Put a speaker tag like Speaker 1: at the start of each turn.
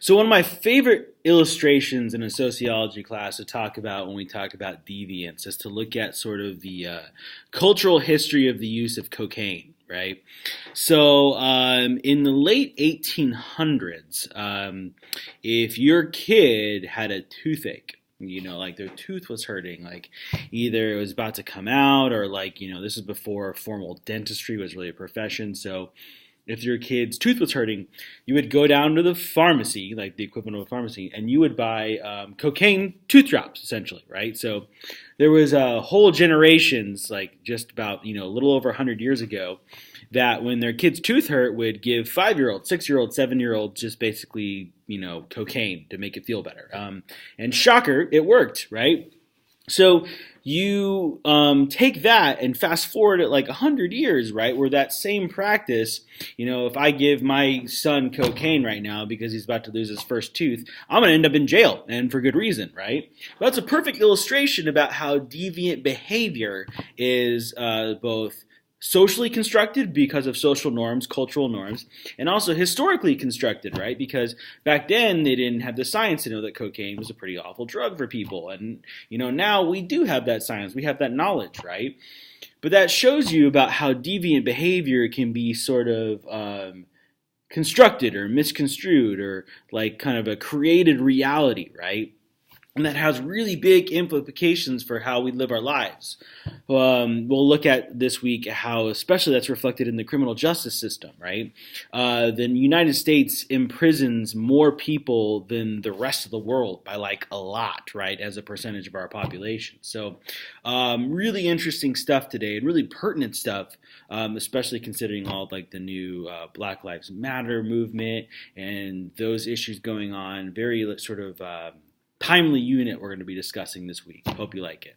Speaker 1: So one of my favorite illustrations in a sociology class to talk about when we talk about deviance is to look at sort of the cultural history of the use of cocaine, right? So in the late 1800s, if your kid had a toothache, like their tooth was hurting, like either it was about to come out or like, this is before formal dentistry was really a profession. So if your kid's tooth was hurting, you would go down to the pharmacy, like the equivalent of a pharmacy, and you would buy cocaine tooth drops, essentially, right? So there was whole generations, like just about, a little over 100 years ago, that when their kid's tooth hurt would give 5-year-olds, 6-year-olds, 7-year-olds just basically, cocaine to make it feel better. And shocker, it worked, right? So you take that and fast forward it like 100 years, right? Where that same practice, if I give my son cocaine right now because he's about to lose his first tooth, I'm going to end up in jail, and for good reason, right? But that's a perfect illustration about how deviant behavior is both socially constructed because of social norms, cultural norms, and also historically constructed, right? Because back then they didn't have the science to know that cocaine was a pretty awful drug for people. And, now we do have that science, we have that knowledge, right? But that shows you about how deviant behavior can be sort of constructed or misconstrued or like kind of a created reality, right? And that has really big implications for how we live our lives. We'll look at this week how especially that's reflected in the criminal justice system, right? The United States imprisons more people than the rest of the world by like a lot, right, as a percentage of our population. So really interesting stuff today and really pertinent stuff, especially considering all like the new Black Lives Matter movement and those issues going on. Very sort of timely unit we're going to be discussing this week. Hope you like it.